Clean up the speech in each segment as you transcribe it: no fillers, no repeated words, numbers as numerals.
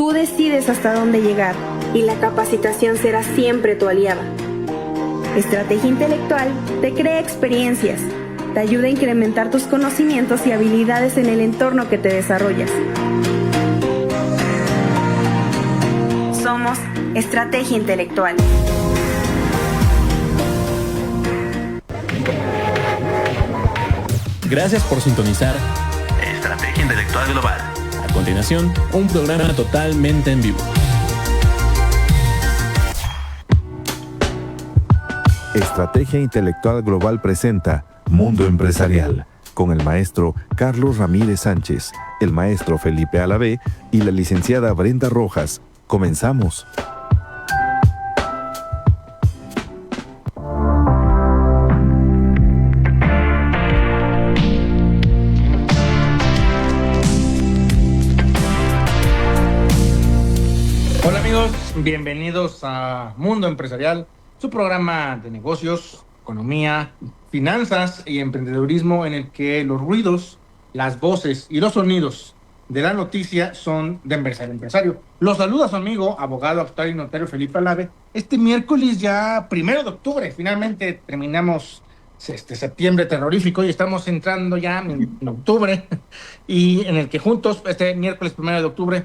Tú decides hasta dónde llegar y la capacitación será siempre tu aliada. Estrategia Intelectual te crea experiencias, te ayuda a incrementar tus conocimientos y habilidades en el entorno que te desarrollas. Somos Estrategia Intelectual. Gracias por sintonizar Estrategia Intelectual Global. A continuación, un programa totalmente en vivo. Estrategia Intelectual Global presenta Mundo Empresarial, con el maestro Carlos Ramírez Sánchez, el maestro Felipe Alavé y la licenciada Brenda Rojas. Comenzamos. Hola amigos, bienvenidos a Mundo Empresarial, su programa de negocios, economía, finanzas y emprendedurismo en el que los ruidos, las voces y los sonidos de la noticia son de empresario a empresario. Los saluda su amigo, abogado, actuario y notario Felipe Alavé. Este miércoles ya 1 de octubre, finalmente terminamos septiembre terrorífico y estamos entrando ya en octubre y en el que juntos, este miércoles 1 de octubre,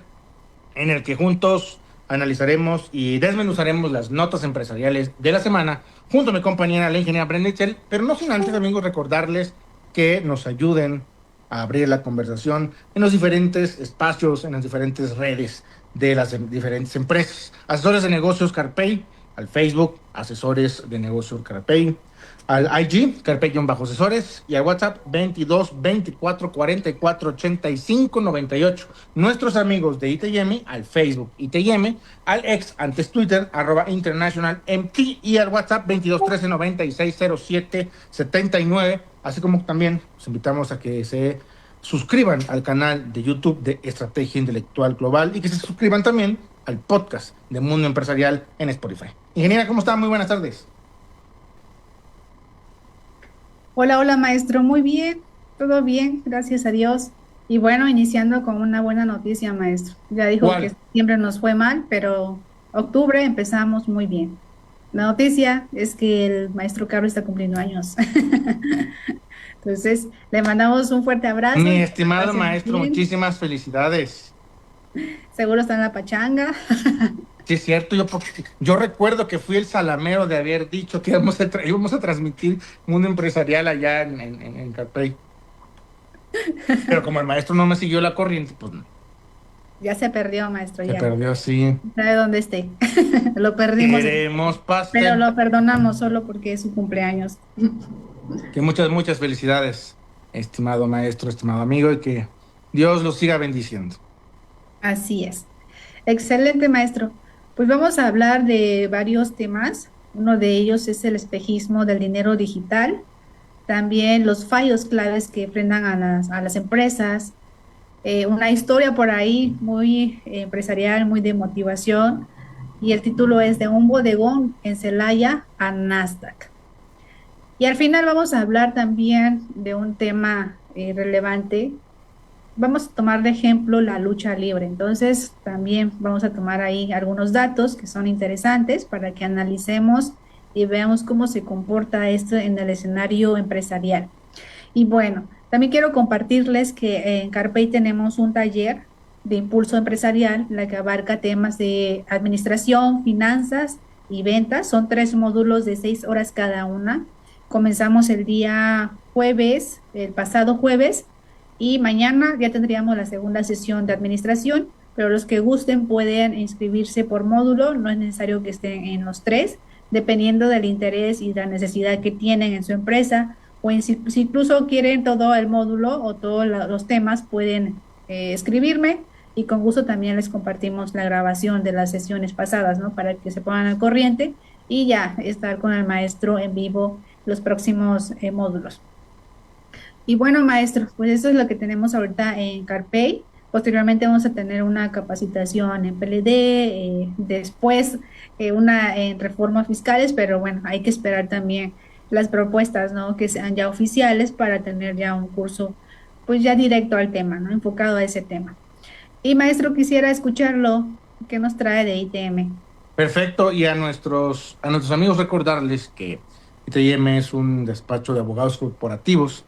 en el que juntos analizaremos y desmenuzaremos las notas empresariales de la semana junto a mi compañera, la ingeniera Brenda Itzel, pero no sin antes, amigos, recordarles que nos ayuden a abrir la conversación en los diferentes espacios, en las diferentes redes de las diferentes empresas. Asesores de negocios Carpey, al Facebook, asesores de negocios Carpey, al IG, Carpey-asesores, y al WhatsApp 22 24 44 85 98. Nuestros amigos de ITM, al Facebook ITM, al ex, antes Twitter, @internationalmt, y al WhatsApp 22 13 96 07 79. Así como también los invitamos a que se suscriban al canal de YouTube de Estrategia Intelectual Global y que se suscriban también al podcast de Mundo Empresarial en Spotify. Ingeniera, ¿cómo está? Muy buenas tardes. Hola maestro, muy bien, todo bien, gracias a Dios. Y bueno, iniciando con una buena noticia, maestro. Ya dijo ¿Cuál? que siempre nos fue mal, pero octubre empezamos muy bien. La noticia es que el maestro Carlos está cumpliendo años. Entonces, le mandamos un fuerte abrazo. Mi estimado maestro, bien. muchísimas felicidades. Seguro está en la pachanga. Sí, es cierto, yo recuerdo que fui el salamero de haber dicho que íbamos a transmitir Mundo Empresarial allá en Carpey. Pero como el maestro no me siguió la corriente, pues no. Ya se perdió, maestro. Se Ya perdió, sí. sabe dónde esté. Lo perdimos. Queremos pastel. Pero lo perdonamos solo porque es su cumpleaños. Que muchas felicidades, estimado maestro, estimado amigo, y que Dios los siga bendiciendo. Así es. Excelente, maestro. Pues vamos a hablar de varios temas. Uno de ellos es el espejismo del dinero digital. También los fallos claves que frenan a las empresas. Una historia por ahí muy empresarial, muy de motivación. Y el título es de un bodegón en Celaya a Nasdaq. Y al final vamos a hablar también de un tema relevante. Vamos a tomar de ejemplo la lucha libre. Entonces, también vamos a tomar ahí algunos datos que son interesantes para que analicemos y veamos cómo se comporta esto en el escenario empresarial. Y bueno, también quiero compartirles que en Carpey tenemos un taller de impulso empresarial, la que abarca temas de administración, finanzas y ventas. Son 3 módulos de 6 horas cada una. Comenzamos el día jueves, el pasado jueves, y mañana ya tendríamos la segunda sesión de administración, pero los que gusten pueden inscribirse por módulo, no es necesario que estén en los 3, dependiendo del interés y la necesidad que tienen en su empresa, o si incluso quieren todo el módulo o todos los temas, pueden escribirme y con gusto también les compartimos la grabación de las sesiones pasadas, ¿no? Para que se pongan al corriente y ya estar con el maestro en vivo los próximos módulos. Y bueno, maestro, pues eso es lo que tenemos ahorita en Carpey. Posteriormente vamos a tener una capacitación en PLD, después una en reformas fiscales, pero bueno, hay que esperar también las propuestas, ¿no? Que sean ya oficiales para tener ya un curso, pues ya directo al tema, ¿no? Enfocado a ese tema. Y maestro, quisiera escucharlo. ¿Qué nos trae de ITM? Perfecto, y a nuestros amigos recordarles que ITM es un despacho de abogados corporativos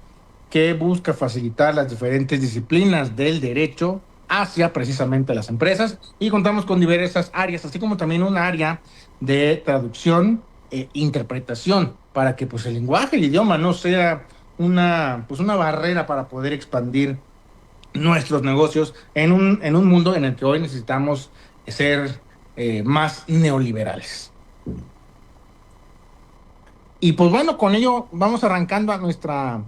que busca facilitar las diferentes disciplinas del derecho hacia precisamente las empresas, y contamos con diversas áreas, así como también un área de traducción e interpretación para que pues el lenguaje, el idioma no sea una barrera para poder expandir nuestros negocios en un mundo en el que hoy necesitamos ser más neoliberales. Y pues bueno, con ello vamos arrancando a nuestra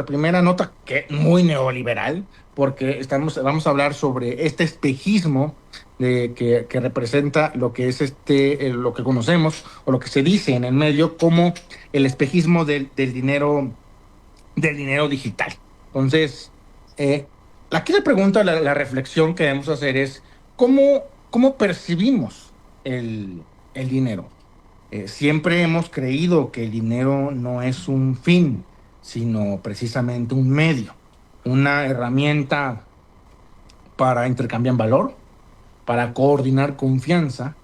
primera nota, que es muy neoliberal, porque vamos a hablar sobre este espejismo que representa lo que es lo que conocemos o lo que se dice en el medio como el espejismo del dinero digital. Entonces, aquí la pregunta, la reflexión que debemos hacer es cómo percibimos el dinero. Siempre hemos creído que el dinero no es un fin, sino precisamente un medio, una herramienta para intercambiar valor, para coordinar confianza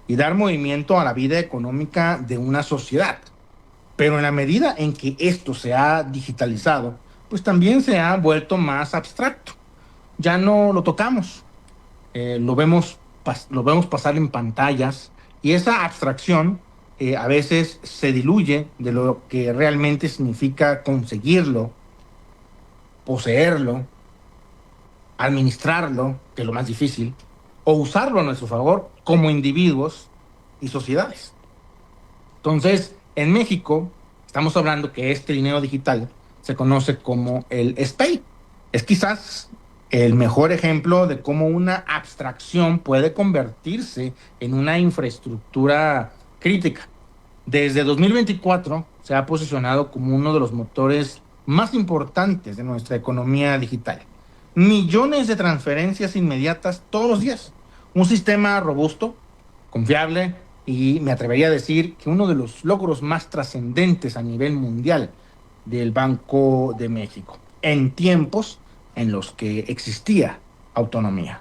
y dar movimiento a la vida económica de una sociedad. Pero en la medida en que esto se ha digitalizado, pues también se ha vuelto más abstracto. Ya no lo tocamos, lo vemos pasar en pantallas, y esa abstracción a veces se diluye de lo que realmente significa conseguirlo, poseerlo, administrarlo, que es lo más difícil, o usarlo a nuestro favor como individuos y sociedades. Entonces, en México, estamos hablando que este dinero digital se conoce como el SPEI. Es quizás el mejor ejemplo de cómo una abstracción puede convertirse en una infraestructura crítica. Desde 2024 se ha posicionado como uno de los motores más importantes de nuestra economía digital. Millones de transferencias inmediatas todos los días. Un sistema robusto, confiable, y me atrevería a decir que uno de los logros más trascendentes a nivel mundial del Banco de México, en tiempos en los que existía autonomía.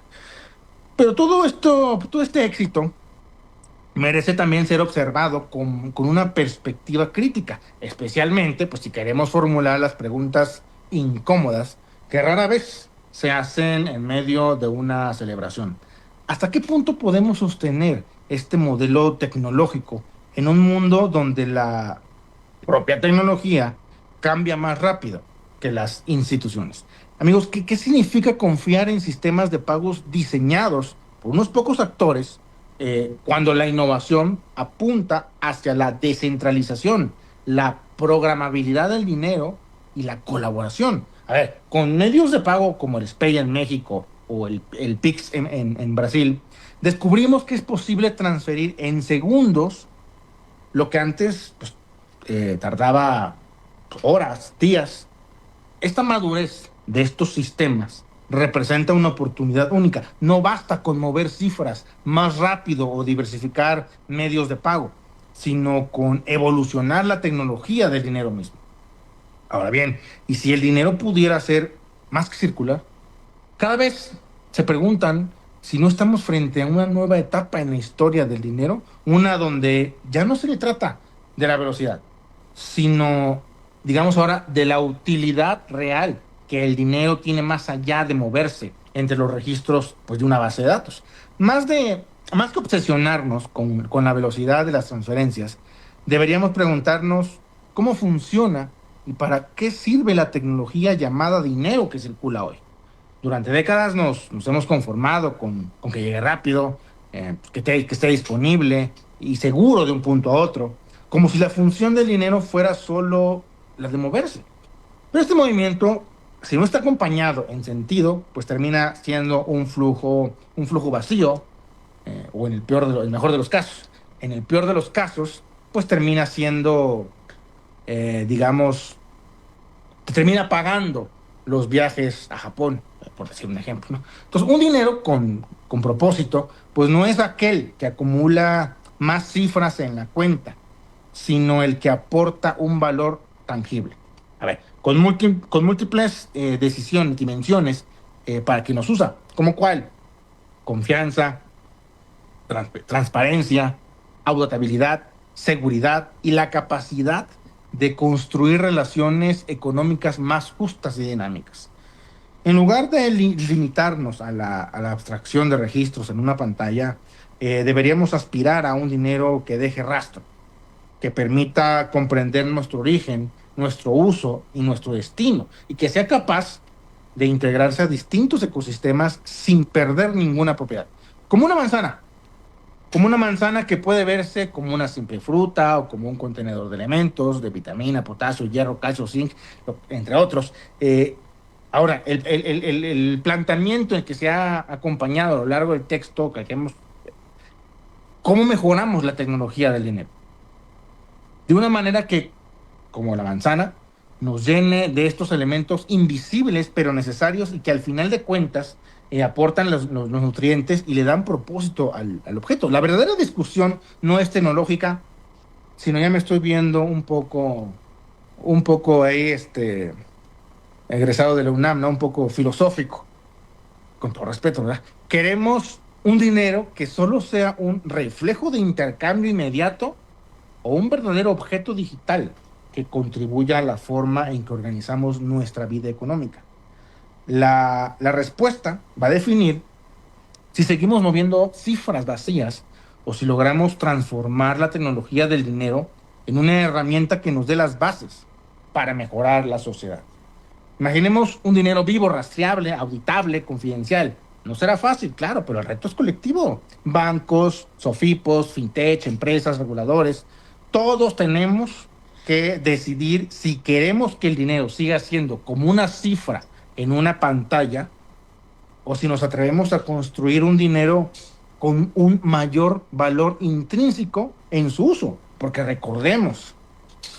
Pero todo este éxito merece también ser observado con una perspectiva crítica, especialmente pues, si queremos formular las preguntas incómodas que rara vez se hacen en medio de una celebración. ¿Hasta qué punto podemos sostener este modelo tecnológico en un mundo donde la propia tecnología cambia más rápido que las instituciones? Amigos, ¿qué significa confiar en sistemas de pagos diseñados por unos pocos actores cuando la innovación apunta hacia la descentralización, la programabilidad del dinero y la colaboración? A ver, con medios de pago como el SPEI en México o el Pix en Brasil, descubrimos que es posible transferir en segundos lo que antes tardaba horas, días. Esta madurez de estos sistemas representa una oportunidad única. No basta con mover cifras más rápido o diversificar medios de pago, sino con evolucionar la tecnología del dinero mismo. Ahora bien, ¿y si el dinero pudiera ser más que circular? Cada vez se preguntan si no estamos frente a una nueva etapa en la historia del dinero, una donde ya no se le trata de la velocidad, sino, digamos ahora, de la utilidad real que el dinero tiene más allá de moverse entre los registros pues, de una base de datos. Más que obsesionarnos con la velocidad de las transferencias, deberíamos preguntarnos cómo funciona y para qué sirve la tecnología llamada dinero que circula hoy. Durante décadas nos hemos conformado con que llegue rápido, que esté disponible y seguro de un punto a otro, como si la función del dinero fuera solo la de moverse. Pero este movimiento, si no está acompañado en sentido, pues termina siendo un flujo vacío, o en el mejor de los casos. En el peor de los casos, pues termina siendo, digamos, te termina pagando los viajes a Japón, por decir un ejemplo, ¿no? Entonces, un dinero con propósito, pues no es aquel que acumula más cifras en la cuenta, sino el que aporta un valor tangible. A ver, con múltiples dimensiones para quien nos usa, ¿Cómo cuál? Confianza, transparencia, auditabilidad, seguridad y la capacidad de construir relaciones económicas más justas y dinámicas. En lugar de limitarnos a la abstracción de registros en una pantalla, deberíamos aspirar a un dinero que deje rastro, que permita comprender nuestro origen, nuestro uso y nuestro destino, y que sea capaz de integrarse a distintos ecosistemas sin perder ninguna propiedad. Como una manzana que puede verse como una simple fruta o como un contenedor de elementos, de vitamina, potasio, hierro, calcio, zinc, entre otros. Ahora, el planteamiento en que se ha acompañado a lo largo del texto, ¿cómo mejoramos la tecnología del dinero? De una manera que, como la manzana, nos llene de estos elementos invisibles pero necesarios y que al final de cuentas aportan los nutrientes y le dan propósito al objeto. La verdadera discusión no es tecnológica, sino ya me estoy viendo un poco ahí, egresado de la UNAM, ¿no? Un poco filosófico, con todo respeto, ¿verdad? Queremos un dinero que solo sea un reflejo de intercambio inmediato o un verdadero objeto digital que contribuya a la forma en que organizamos nuestra vida económica. La respuesta va a definir si seguimos moviendo cifras vacías o si logramos transformar la tecnología del dinero en una herramienta que nos dé las bases para mejorar la sociedad. Imaginemos un dinero vivo, rastreable, auditable, confidencial. No será fácil, claro, pero el reto es colectivo. Bancos, sofipos, fintech, empresas, reguladores, todos tenemos que decidir si queremos que el dinero siga siendo como una cifra en una pantalla o si nos atrevemos a construir un dinero con un mayor valor intrínseco en su uso. Porque recordemos,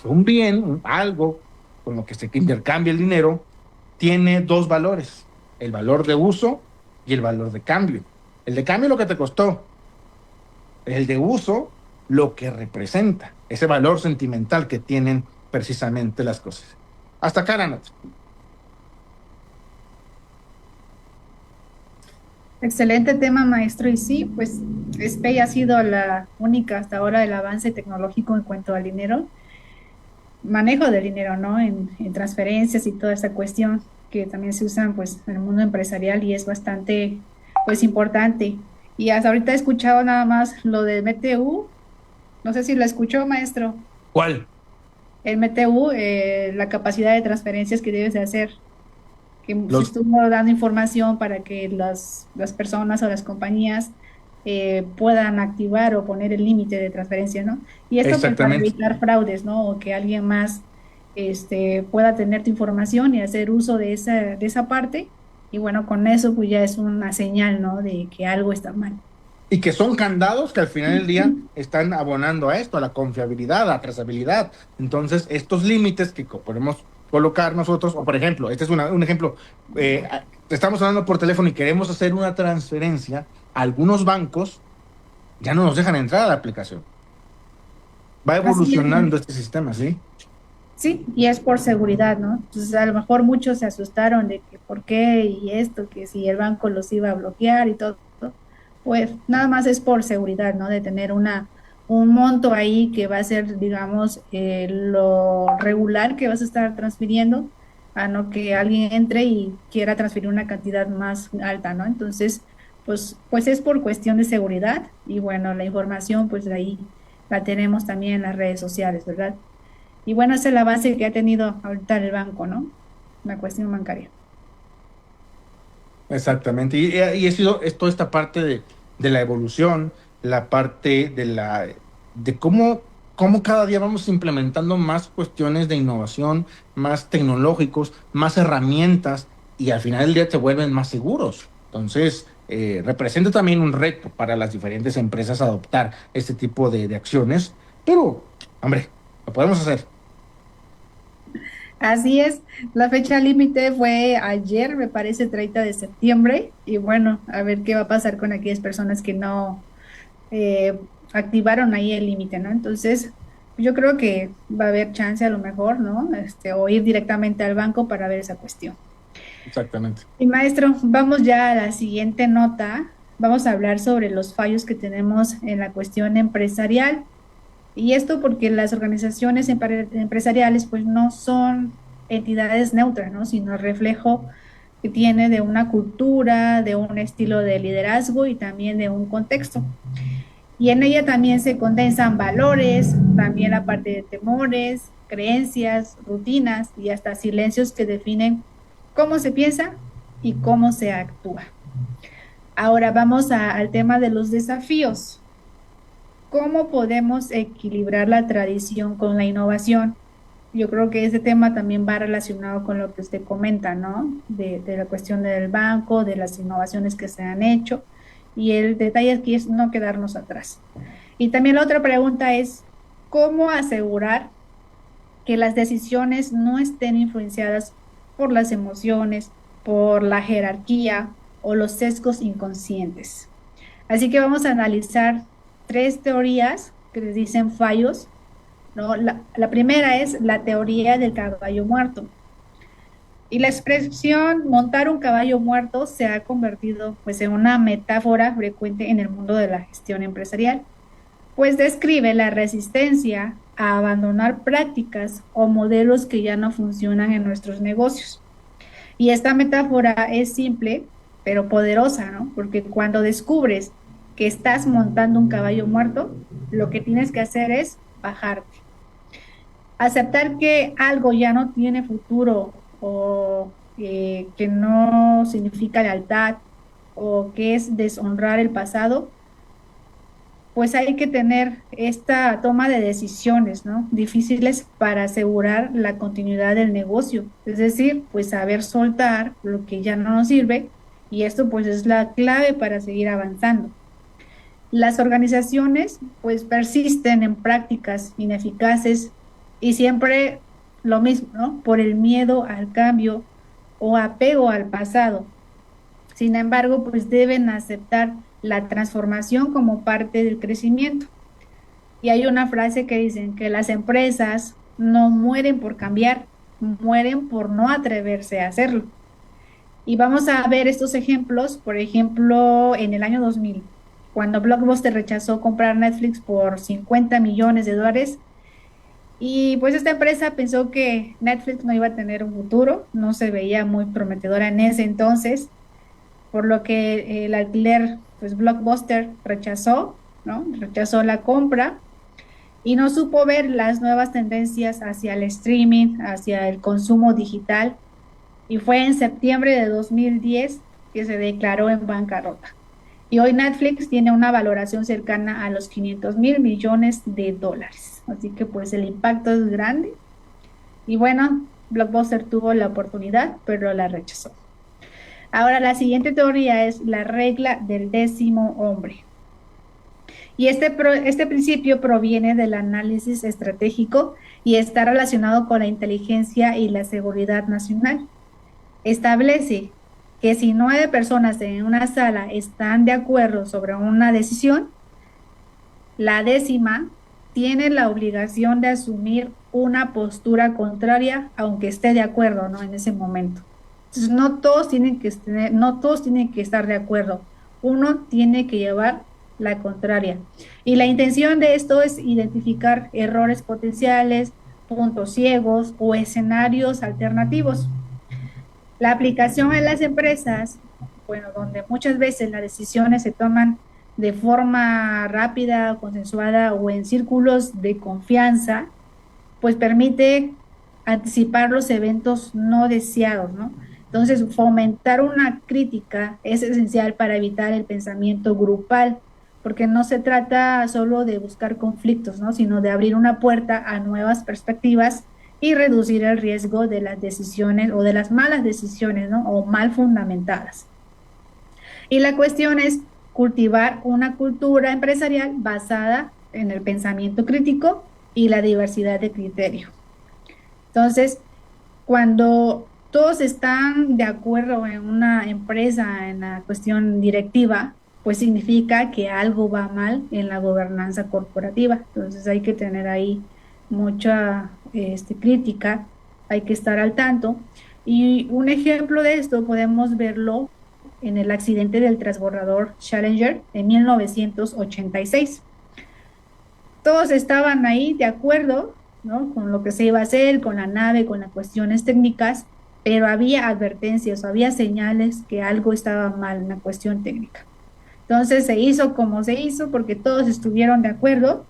un bien, algo con lo que se intercambia el dinero, tiene dos valores: el valor de uso y el valor de cambio. El de cambio es lo que te costó, el de uso lo que representa, ese valor sentimental que tienen precisamente las cosas. Hasta acá la nota. Excelente tema, maestro. Y sí, pues SPEI ha sido la única hasta ahora del avance tecnológico en cuanto al dinero, manejo del dinero, ¿no? En transferencias y toda esta cuestión que también se usan pues en el mundo empresarial y es bastante pues importante. Y hasta ahorita he escuchado nada más lo del MTU. No sé si lo escuchó, maestro. ¿Cuál? El MTU, la capacidad de transferencias que debes de hacer, que se estuvo dando información para que las personas o las compañías puedan activar o poner el límite de transferencia, ¿no? Y esto pues, para evitar fraudes, ¿no? O que alguien más pueda tener tu información y hacer uso de esa parte. Y bueno, con eso pues ya es una señal, ¿no? De que algo está mal. Y que son candados que al final del día están abonando a esto, a la confiabilidad, a la trazabilidad. Entonces, estos límites que podemos colocar nosotros, o por ejemplo, este es un ejemplo, estamos hablando por teléfono y queremos hacer una transferencia, algunos bancos ya no nos dejan entrar a la aplicación. Va evolucionando este sistema, ¿sí? Sí, y es por seguridad, ¿no? Entonces, a lo mejor muchos se asustaron de que por qué y esto, que si el banco los iba a bloquear y todo. Pues nada más es por seguridad, ¿no? De tener un monto ahí que va a ser, digamos, lo regular que vas a estar transfiriendo, a no que alguien entre y quiera transferir una cantidad más alta, ¿no? Entonces, pues es por cuestión de seguridad y bueno, la información pues de ahí la tenemos también en las redes sociales, ¿verdad? Y bueno, esa es la base que ha tenido ahorita el banco, ¿no? La cuestión bancaria. Exactamente, y ha sido toda esta parte de la evolución, la parte de cómo cada día vamos implementando más cuestiones de innovación, más tecnológicos, más herramientas, y al final del día se vuelven más seguros. Entonces, representa también un reto para las diferentes empresas adoptar este tipo de acciones, pero, hombre, lo podemos hacer. Así es, la fecha límite fue ayer, me parece 30 de septiembre, y bueno, a ver qué va a pasar con aquellas personas que no activaron ahí el límite, ¿no? Entonces, yo creo que va a haber chance a lo mejor, ¿no? O ir directamente al banco para ver esa cuestión. Exactamente. Y maestro, vamos ya a la siguiente nota. Vamos a hablar sobre los fallos que tenemos en la cuestión empresarial. Y esto porque las organizaciones empresariales pues no son entidades neutras, ¿no? Sino reflejo que tiene de una cultura, de un estilo de liderazgo y también de un contexto. Y en ella también se condensan valores, también la parte de temores, creencias, rutinas y hasta silencios que definen cómo se piensa y cómo se actúa. Ahora vamos al tema de los desafíos. ¿Cómo podemos equilibrar la tradición con la innovación? Yo creo que ese tema también va relacionado con lo que usted comenta, ¿no? De la cuestión del banco, de las innovaciones que se han hecho. Y el detalle aquí es no quedarnos atrás. Y también la otra pregunta es, ¿cómo asegurar que las decisiones no estén influenciadas por las emociones, por la jerarquía o los sesgos inconscientes? Así que vamos a analizar 3 teorías que les dicen fallos, ¿no? La primera es la teoría del caballo muerto. Y la expresión montar un caballo muerto se ha convertido pues en una metáfora frecuente en el mundo de la gestión empresarial, pues describe la resistencia a abandonar prácticas o modelos que ya no funcionan en nuestros negocios. Y esta metáfora es simple, pero poderosa, ¿no? Porque cuando descubres que estás montando un caballo muerto, lo que tienes que hacer es bajarte. Aceptar que algo ya no tiene futuro o que no significa lealtad o que es deshonrar el pasado, pues hay que tener esta toma de decisiones, ¿no? Difíciles para asegurar la continuidad del negocio. Es decir, pues saber soltar lo que ya no nos sirve, y esto pues es la clave para seguir avanzando. Las organizaciones pues persisten en prácticas ineficaces y siempre lo mismo, ¿no? Por el miedo al cambio o apego al pasado. Sin embargo, pues deben aceptar la transformación como parte del crecimiento. Y hay una frase que dicen que las empresas no mueren por cambiar, mueren por no atreverse a hacerlo. Y vamos a ver estos ejemplos, por ejemplo, en el año 2000, cuando Blockbuster rechazó comprar Netflix por $50 millones. Y pues esta empresa pensó que Netflix no iba a tener un futuro, no se veía muy prometedora en ese entonces, por lo que el alquiler, pues Blockbuster rechazó, ¿no? Rechazó la compra y no supo ver las nuevas tendencias hacia el streaming, hacia el consumo digital, y fue en septiembre de 2010 que se declaró en bancarrota. Y hoy Netflix tiene una valoración cercana a los $500 millones. Así que pues el impacto es grande. Y bueno, Blockbuster tuvo la oportunidad, pero la rechazó. Ahora la siguiente teoría es la regla del 10º hombre. Y este principio proviene del análisis estratégico y está relacionado con la inteligencia y la seguridad nacional. Establece que si 9 personas en una sala están de acuerdo sobre una decisión, la 10ª tiene la obligación de asumir una postura contraria, aunque esté de acuerdo, ¿no? En ese momento. Entonces, no todos tienen que estar de acuerdo. Uno tiene que llevar la contraria. Y la intención de esto es identificar errores potenciales, puntos ciegos o escenarios alternativos. La aplicación en las empresas, bueno, donde muchas veces las decisiones se toman de forma rápida, consensuada o en círculos de confianza, pues permite anticipar los eventos no deseados, ¿no? Entonces, fomentar una crítica es esencial para evitar el pensamiento grupal, porque no se trata solo de buscar conflictos, ¿no? Sino de abrir una puerta a nuevas perspectivas y reducir el riesgo de las decisiones o de las malas decisiones, ¿no? O mal fundamentadas. Y la cuestión es cultivar una cultura empresarial basada en el pensamiento crítico y la diversidad de criterio. Entonces, cuando todos están de acuerdo en una empresa, en la cuestión directiva, pues significa que algo va mal en la gobernanza corporativa. Entonces hay que tener ahí mucha crítica, hay que estar al tanto. Y un ejemplo de esto podemos verlo en el accidente del transbordador Challenger en 1986. Todos estaban ahí de acuerdo, ¿no?, con lo que se iba a hacer, con la nave, con las cuestiones técnicas, pero había advertencias, había señales que algo estaba mal, una cuestión técnica. Entonces se hizo como se hizo porque todos estuvieron de acuerdo,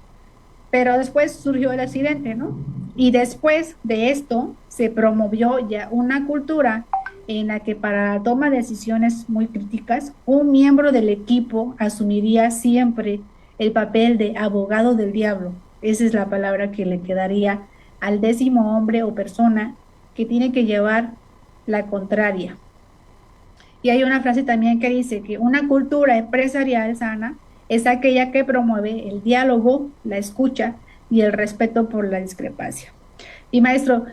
pero después surgió el accidente, ¿no? Y después de esto se promovió ya una cultura en la que para la toma de decisiones muy críticas, un miembro del equipo asumiría siempre el papel de abogado del diablo. Esa es la palabra que le quedaría al 10º hombre o persona que tiene que llevar la contraria. Y hay una frase también que dice que una cultura empresarial sana es aquella que promueve el diálogo, la escucha y el respeto por la discrepancia. Y maestro,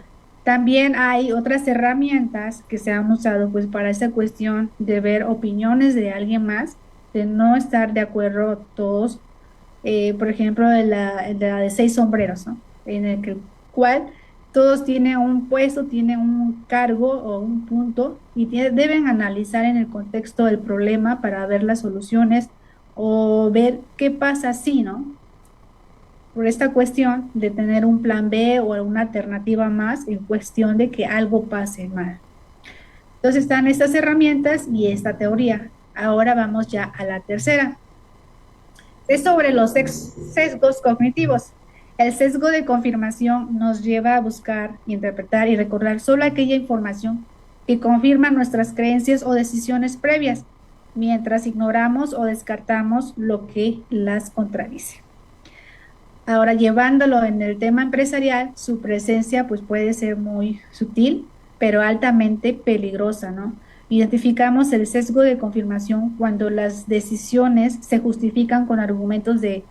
también hay otras herramientas que se han usado pues para esta cuestión de ver opiniones de alguien más, de no estar de acuerdo todos, por ejemplo, de 6 sombreros, ¿no? En el cual todos tienen un puesto, tienen un cargo o un punto y deben analizar en el contexto del problema para ver las soluciones o ver qué pasa si, ¿no? Por esta cuestión de tener un plan B o una alternativa más en cuestión de que algo pase mal. Entonces están estas herramientas y esta teoría. Ahora vamos ya a la tercera. Es sobre los sesgos cognitivos. El sesgo de confirmación nos lleva a buscar, interpretar y recordar solo aquella información que confirma nuestras creencias o decisiones previas, mientras ignoramos o descartamos lo que las contradice. Ahora, llevándolo en el tema empresarial, su presencia pues puede ser muy sutil, pero altamente peligrosa, ¿no? Identificamos el sesgo de confirmación cuando las decisiones se justifican con argumentos de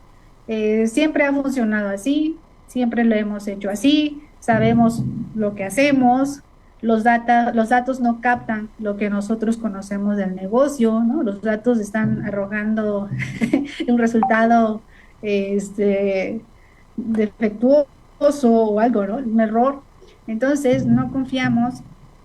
siempre ha funcionado así, siempre lo hemos hecho así, sabemos lo que hacemos, los datos no captan lo que nosotros conocemos del negocio, ¿no? Los datos están arrojando un resultado defectuoso o algo, ¿no? Un error. Entonces no confiamos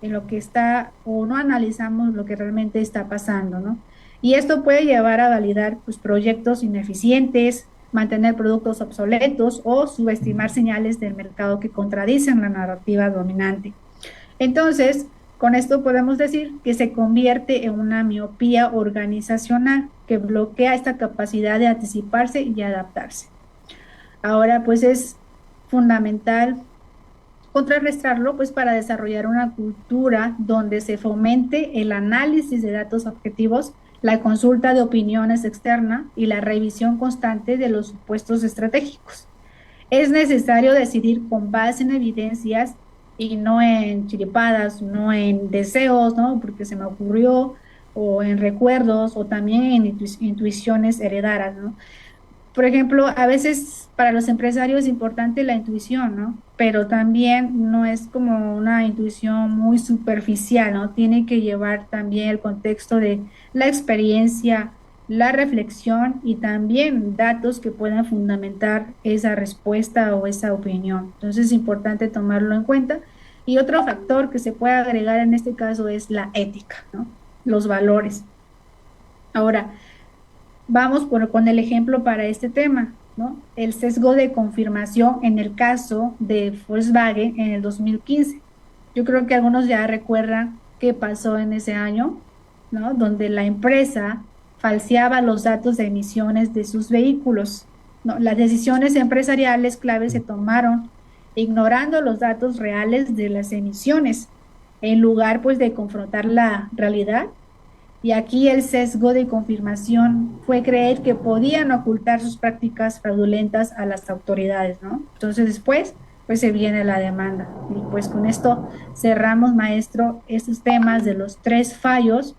en lo que está o no analizamos lo que realmente está pasando, ¿no? Y esto puede llevar a validar pues, proyectos ineficientes, mantener productos obsoletos o subestimar señales del mercado que contradicen la narrativa dominante. Entonces, con esto podemos decir que se convierte en una miopía organizacional que bloquea esta capacidad de anticiparse y adaptarse. Ahora, pues es fundamental contrarrestarlo pues para desarrollar una cultura donde se fomente el análisis de datos objetivos, la consulta de opiniones externa y la revisión constante de los supuestos estratégicos. Es necesario decidir con base en evidencias y no en chiripadas, no en deseos, ¿no? Porque se me ocurrió, o en recuerdos, o también en intuiciones heredadas, ¿no? Por ejemplo, a veces para los empresarios es importante la intuición, ¿no? Pero también no es como una intuición muy superficial, ¿no? Tiene que llevar también el contexto de la experiencia, la reflexión y también datos que puedan fundamentar esa respuesta o esa opinión. Entonces es importante tomarlo en cuenta. Y otro factor que se puede agregar en este caso es la ética, ¿no? Los valores. Ahora, vamos con el ejemplo para este tema, ¿no? El sesgo de confirmación en el caso de Volkswagen en el 2015. Yo creo que algunos ya recuerdan qué pasó en ese año, ¿no? Donde la empresa falseaba los datos de emisiones de sus vehículos, ¿no? Las decisiones empresariales claves se tomaron ignorando los datos reales de las emisiones, en lugar pues de confrontar la realidad. Y aquí el sesgo de confirmación fue creer que podían ocultar sus prácticas fraudulentas a las autoridades, ¿no? Entonces después, pues se viene la demanda. Y pues con esto cerramos, maestro, estos temas de los 3 fallos,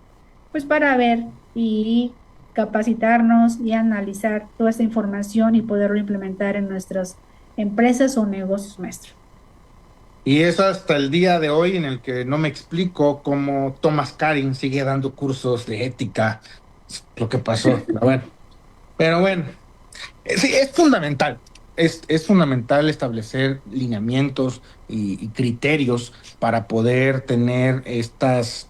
pues para ver y capacitarnos y analizar toda esta información y poderlo implementar en nuestras empresas o negocios, maestro. Y es hasta el día de hoy en el que no me explico cómo Thomas Karin sigue dando cursos de ética, lo que pasó. Pero bueno, sí, es fundamental. es fundamental establecer lineamientos y criterios para poder tener estas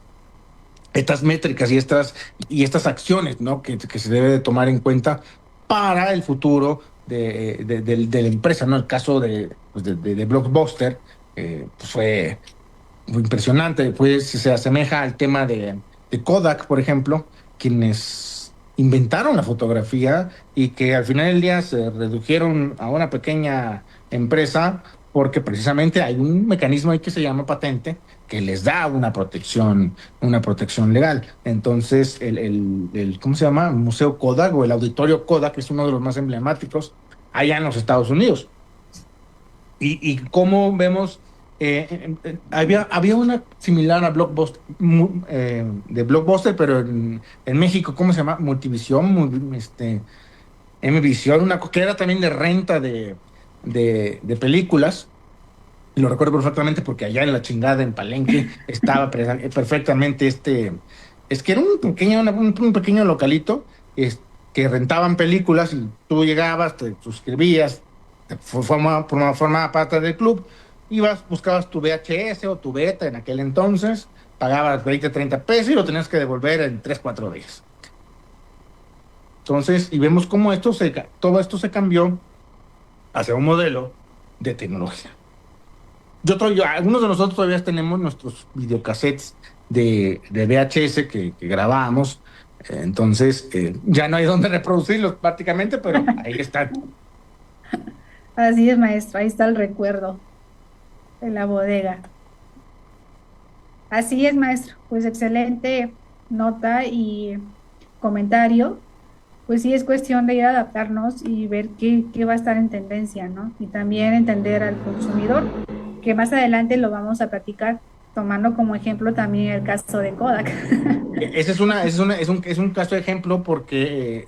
métricas y estas acciones, ¿no? que se debe de tomar en cuenta para el futuro de la empresa, ¿no? El caso de Blockbuster pues fue muy impresionante, pues se asemeja al tema de Kodak, por ejemplo, quienes inventaron la fotografía y que al final del día se redujeron a una pequeña empresa porque precisamente hay un mecanismo ahí que se llama patente que les da una protección legal. Entonces, el ¿cómo se llama? Museo Kodak o el Auditorio Kodak es uno de los más emblemáticos allá en los Estados Unidos. Y como vemos, había una similar a Blockbuster, de Blockbuster, pero en México, ¿cómo se llama? Multivisión, M-Visión, que era también de renta de películas. Y lo recuerdo perfectamente porque allá en la chingada, en Palenque, estaba perfectamente es que era un pequeño localito que rentaban películas y tú llegabas, te suscribías, formaba parte del club, buscabas tu VHS o tu beta en aquel entonces, pagabas 20, 30 pesos y lo tenías que devolver en 3, 4 días. Entonces, y vemos cómo todo esto se cambió hacia un modelo de tecnología. Algunos de nosotros todavía tenemos nuestros videocassettes de VHS que grabábamos, entonces ya no hay donde reproducirlos prácticamente, pero ahí están. Así es, maestro, ahí está el recuerdo de la bodega. Así es, maestro, pues excelente nota y comentario. Pues sí, es cuestión de ir a adaptarnos y ver qué va a estar en tendencia, ¿no? Y también entender al consumidor, que más adelante lo vamos a platicar, tomando como ejemplo también el caso de Kodak. Ese es un caso de ejemplo porque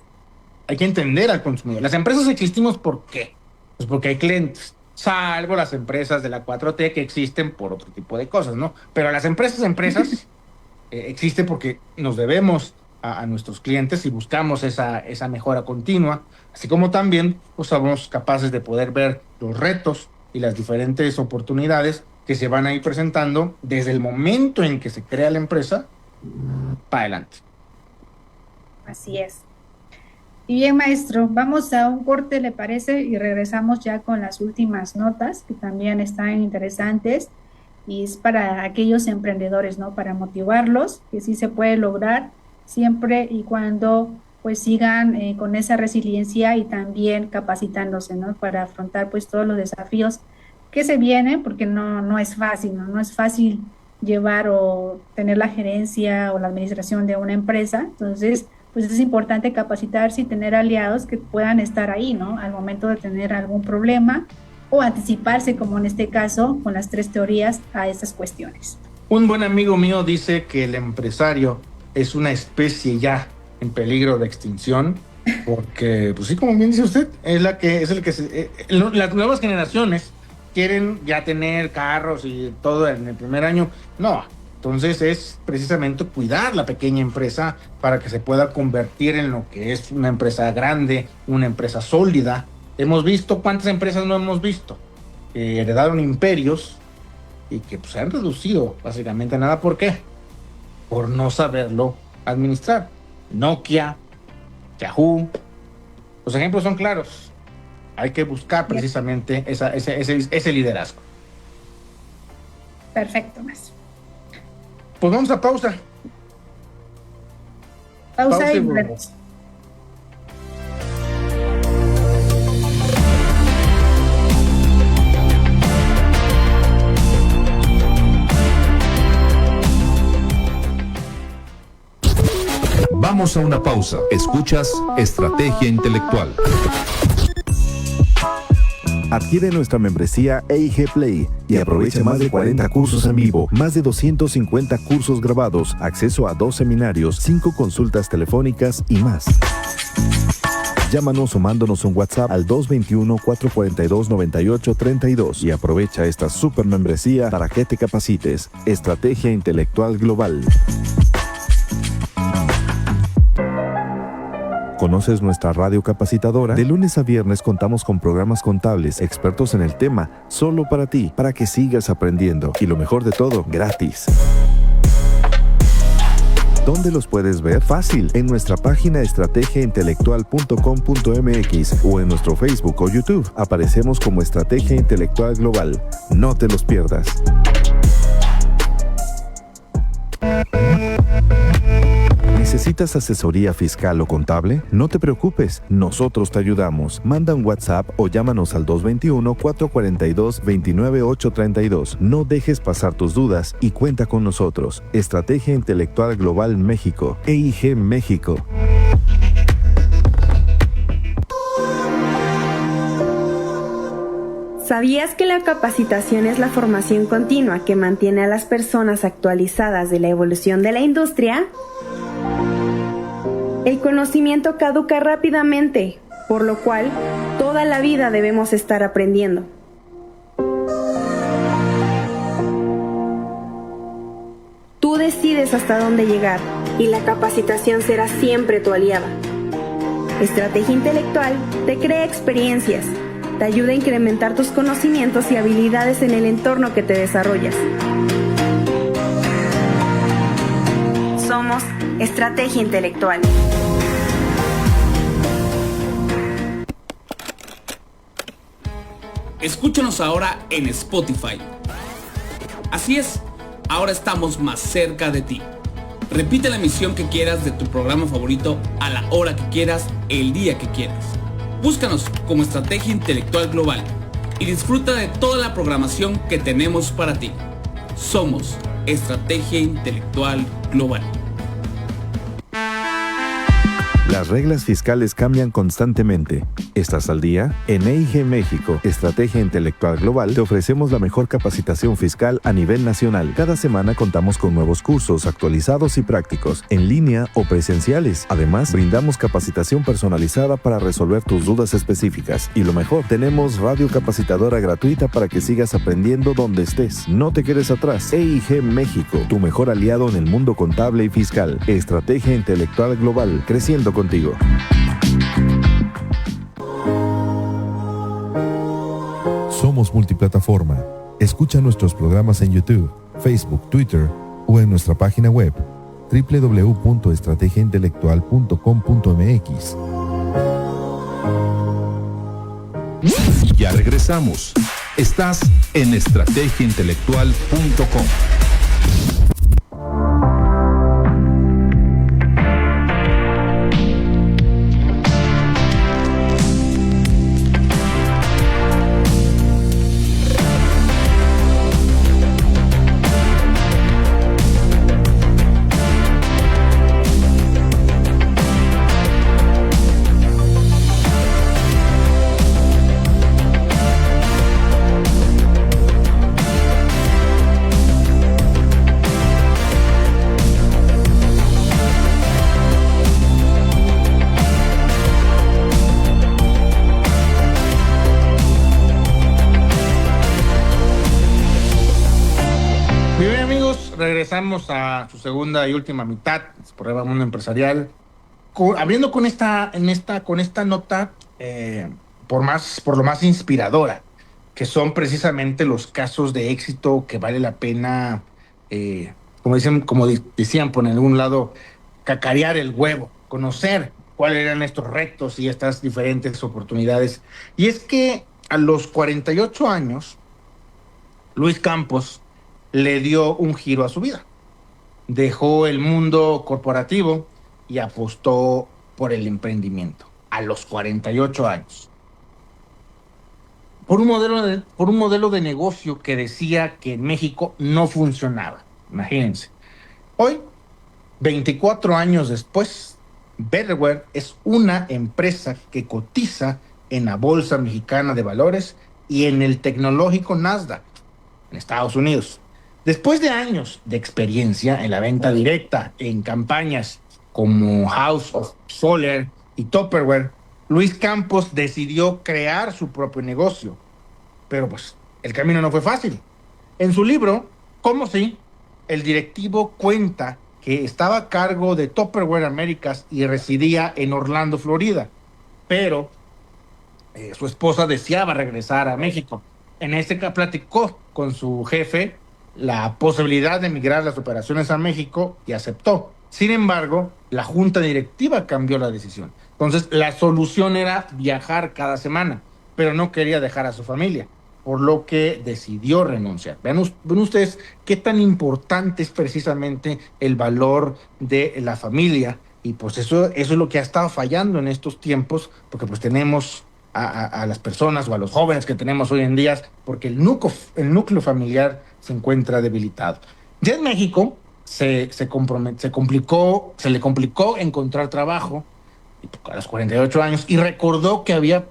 hay que entender al consumidor. Las empresas existimos ¿por qué? Pues porque hay clientes, salvo las empresas de la 4T que existen por otro tipo de cosas, ¿no? Pero las empresas existen porque nos debemos a nuestros clientes y buscamos esa mejora continua, así como también pues, somos capaces de poder ver los retos y las diferentes oportunidades que se van a ir presentando desde el momento en que se crea la empresa para adelante. Así es. Y bien, maestro, vamos a un corte, ¿le parece? Y regresamos ya con las últimas notas, que también están interesantes, y es para aquellos emprendedores, ¿no? Para motivarlos, que sí se puede lograr siempre y cuando pues sigan con esa resiliencia y también capacitándose, ¿no? Para afrontar pues todos los desafíos que se vienen, porque no es fácil, ¿no? No es fácil llevar o tener la gerencia o la administración de una empresa. Entonces, pues es importante capacitarse y tener aliados que puedan estar ahí, ¿no? Al momento de tener algún problema o anticiparse, como en este caso, con las 3 teorías a estas cuestiones. Un buen amigo mío dice que el empresario es una especie ya en peligro de extinción, porque, pues sí, como bien dice usted, las nuevas generaciones quieren ya tener carros y todo en el primer año. No, entonces es precisamente cuidar la pequeña empresa para que se pueda convertir en lo que es una empresa grande, una empresa sólida. Hemos visto cuántas empresas no hemos visto que heredaron imperios y que pues, se han reducido básicamente a nada. ¿Por qué? Por no saberlo administrar. Nokia, Yahoo, los ejemplos son claros. Hay que buscar precisamente ese liderazgo. Perfecto, maestro. Pues vamos a pausa. Pausa y volvemos. Vamos a una pausa. Escuchas Estrategia Intelectual. Adquiere nuestra membresía EIG Play y aprovecha más de 40 cursos en vivo, más de 250 cursos grabados, acceso a 2 seminarios, 5 consultas telefónicas y más. Llámanos o mándanos un WhatsApp al 221-442-9832 y aprovecha esta super membresía para que te capacites. Estrategia Intelectual Global. ¿Conoces nuestra radio capacitadora? De lunes a viernes contamos con programas contables, expertos en el tema, solo para ti, para que sigas aprendiendo. Y lo mejor de todo, gratis. ¿Dónde los puedes ver? Fácil, en nuestra página estrategiaintelectual.com.mx o en nuestro Facebook o YouTube. Aparecemos como Estrategia Intelectual Global. No te los pierdas. ¿Necesitas asesoría fiscal o contable? No te preocupes, nosotros te ayudamos. Manda un WhatsApp o llámanos al 221-442-29832. No dejes pasar tus dudas y cuenta con nosotros. Estrategia Intelectual Global México, EIG México. ¿Sabías que la capacitación es la formación continua que mantiene a las personas actualizadas de la evolución de la industria? El conocimiento caduca rápidamente, por lo cual toda la vida debemos estar aprendiendo. Tú decides hasta dónde llegar y la capacitación será siempre tu aliada. Estrategia Intelectual te crea experiencias, te ayuda a incrementar tus conocimientos y habilidades en el entorno que te desarrollas. Somos Estrategia Intelectual. Escúchanos ahora en Spotify. Así es, ahora estamos más cerca de ti. Repite la emisión que quieras de tu programa favorito a la hora que quieras, el día que quieras. Búscanos como Estrategia Intelectual Global y disfruta de toda la programación que tenemos para ti. Somos Estrategia Intelectual Global. Las reglas fiscales cambian constantemente. ¿Estás al día? En EIG México, Estrategia Intelectual Global, te ofrecemos la mejor capacitación fiscal a nivel nacional. Cada semana contamos con nuevos cursos actualizados y prácticos, en línea o presenciales. Además, brindamos capacitación personalizada para resolver tus dudas específicas. Y lo mejor, tenemos radio capacitadora gratuita para que sigas aprendiendo donde estés. No te quedes atrás. EIG México, tu mejor aliado en el mundo contable y fiscal. Estrategia Intelectual Global, creciendo contigo. Somos multiplataforma. Escucha nuestros programas en YouTube, Facebook, Twitter o en nuestra página web www.estrategiaintelectual.com.mx. Ya regresamos. Estás en estrategiaintelectual.com. Regresamos a su segunda y última mitad, su programa Mundo Empresarial, abriendo con esta nota por lo más inspiradora, que son precisamente los casos de éxito que vale la pena, como decían por algún lado, cacarear el huevo, conocer cuáles eran estos retos y estas diferentes oportunidades. Y es que a los 48 años, Luis Campos le dio un giro a su vida. Dejó el mundo corporativo y apostó por el emprendimiento a los 48 años. Por un modelo de negocio que decía que en México no funcionaba. Imagínense. Hoy, 24 años después, Betterware es una empresa que cotiza en la Bolsa Mexicana de Valores y en el tecnológico Nasdaq, en Estados Unidos. Después de años de experiencia en la venta directa en campañas como House of Solar y Tupperware, Luis Campos decidió crear su propio negocio. Pero pues el camino no fue fácil. En su libro, ¿Cómo sí?, el directivo cuenta que estaba a cargo de Tupperware Américas y residía en Orlando, Florida, pero su esposa deseaba regresar a México. En este caso platicó con su jefe la posibilidad de migrar las operaciones a México y aceptó. Sin embargo, la junta directiva cambió la decisión. Entonces, la solución era viajar cada semana, pero no quería dejar a su familia, por lo que decidió renunciar. Ven ustedes qué tan importante es precisamente el valor de la familia, y pues eso es lo que ha estado fallando en estos tiempos, porque pues tenemos a las personas o a los jóvenes que tenemos hoy en día, porque el núcleo familiar se encuentra debilitado. Ya en México se le complicó encontrar trabajo a los 48 años, y recordó que había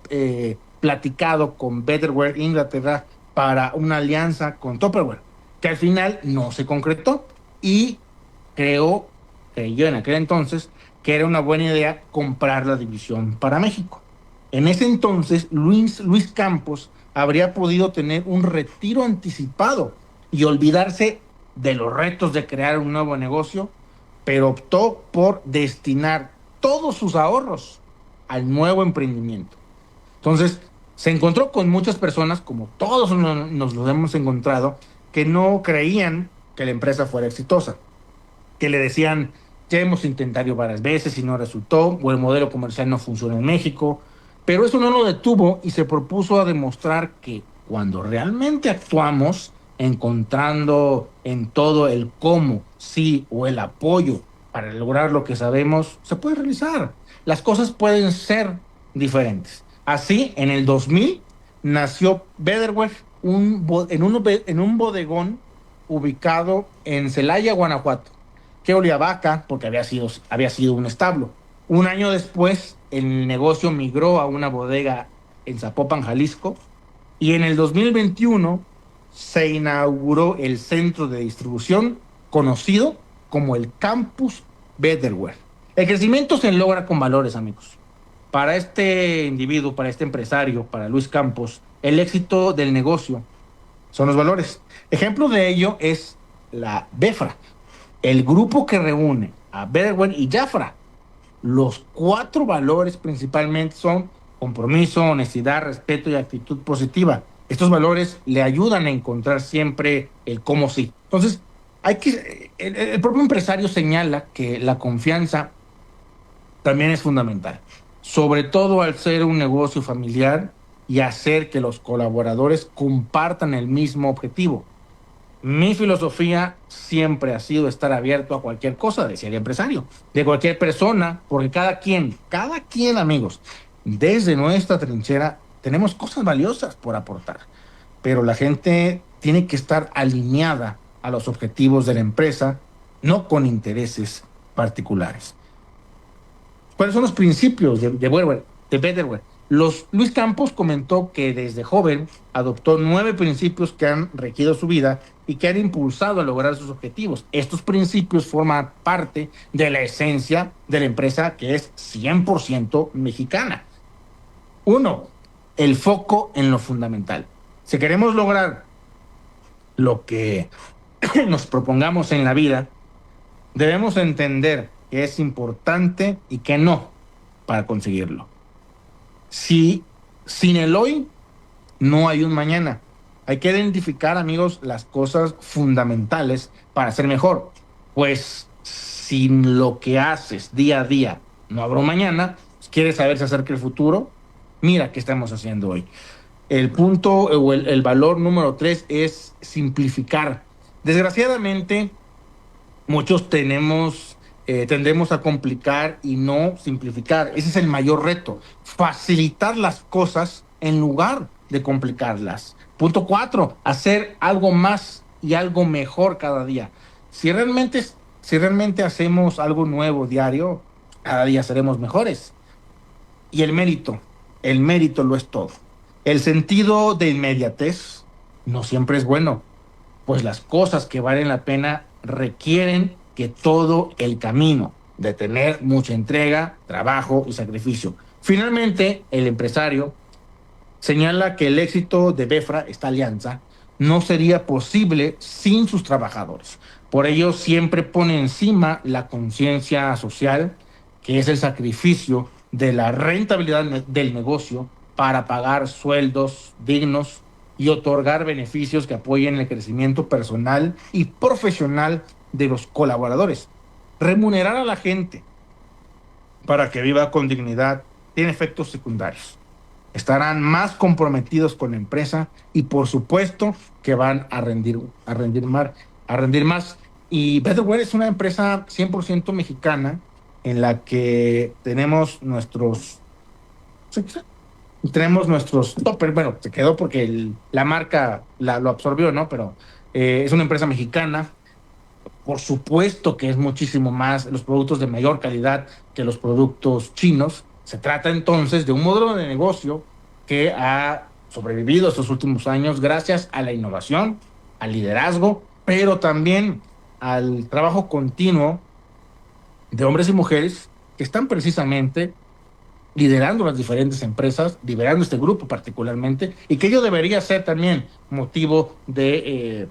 platicado con Betterware Inglaterra para una alianza con Tupperware, que al final no se concretó, y creyó en aquel entonces que era una buena idea comprar la división para México. En ese entonces, Luis Campos habría podido tener un retiro anticipado y olvidarse de los retos de crear un nuevo negocio, pero optó por destinar todos sus ahorros al nuevo emprendimiento. Entonces, se encontró con muchas personas, como todos nos los hemos encontrado, que no creían que la empresa fuera exitosa, que le decían, ya hemos intentado varias veces y no resultó, o el modelo comercial no funciona en México. Pero eso no lo detuvo y se propuso a demostrar que cuando realmente actuamos, encontrando en todo el cómo, sí o el apoyo para lograr lo que sabemos, se puede realizar. Las cosas pueden ser diferentes. Así, en el 2000 nació Betterware en un bodegón ubicado en Celaya, Guanajuato, que olía a vaca porque había sido un establo. Un año después, el negocio migró a una bodega en Zapopan, Jalisco, y en el 2021 se inauguró el centro de distribución conocido como el Campus Betterware. El crecimiento se logra con valores, amigos. Para este individuo, para este empresario, para Luis Campos, el éxito del negocio son los valores. Ejemplo de ello es la BEFRA, el grupo que reúne a Betterware y Jafra. Los 4 valores principalmente son compromiso, honestidad, respeto y actitud positiva. Estos valores le ayudan a encontrar siempre el cómo sí. Entonces, el propio empresario señala que la confianza también es fundamental, sobre todo al ser un negocio familiar y hacer que los colaboradores compartan el mismo objetivo. Mi filosofía siempre ha sido estar abierto a cualquier cosa, decía el empresario, de cualquier persona, porque cada quien, amigos, desde nuestra trinchera tenemos cosas valiosas por aportar, pero la gente tiene que estar alineada a los objetivos de la empresa, no con intereses particulares. ¿Cuáles son los principios de Betterware? Luis Campos comentó que desde joven adoptó 9 principios que han regido su vida y que han impulsado a lograr sus objetivos. Estos principios forman parte de la esencia de la empresa, que es 100% mexicana. 1. El foco en lo fundamental. Si queremos lograr lo que nos propongamos en la vida, debemos entender que es importante y que no para conseguirlo. Sin el hoy, no hay un mañana. Hay que identificar, amigos, las cosas fundamentales para ser mejor. Pues sin lo que haces día a día, no habrá un mañana. ¿Quieres saber si acerca el futuro? Mira qué estamos haciendo hoy. El punto o el valor número 3 es simplificar. Desgraciadamente, muchos tendemos a complicar y no simplificar. Ese es el mayor reto. Facilitar las cosas en lugar de complicarlas. Punto 4, hacer algo más y algo mejor cada día. Si realmente hacemos algo nuevo diario, cada día seremos mejores. Y el mérito lo es todo. El sentido de inmediatez no siempre es bueno, pues las cosas que valen la pena requieren que todo el camino de tener mucha entrega, trabajo y sacrificio. Finalmente, el empresario señala que el éxito de BEFRA, esta alianza, no sería posible sin sus trabajadores, Por ello siempre pone encima la conciencia social, que es el sacrificio de la rentabilidad del negocio para pagar sueldos dignos y otorgar beneficios que apoyen el crecimiento personal y profesional de los colaboradores. Remunerar a la gente para que viva con dignidad tiene efectos secundarios. Estarán más comprometidos con la empresa y por supuesto que van a rendir más. Y Betterware es una empresa 100% mexicana en la que tenemos nuestros toppers. Bueno, se quedó porque la marca lo absorbió, ¿no? Pero es una empresa mexicana. Por supuesto que es muchísimo más los productos de mayor calidad que los productos chinos. Se trata entonces de un modelo de negocio que ha sobrevivido estos últimos años gracias a la innovación, al liderazgo, pero también al trabajo continuo de hombres y mujeres que están precisamente liderando las diferentes empresas, liderando este grupo particularmente, y que ello debería ser también motivo de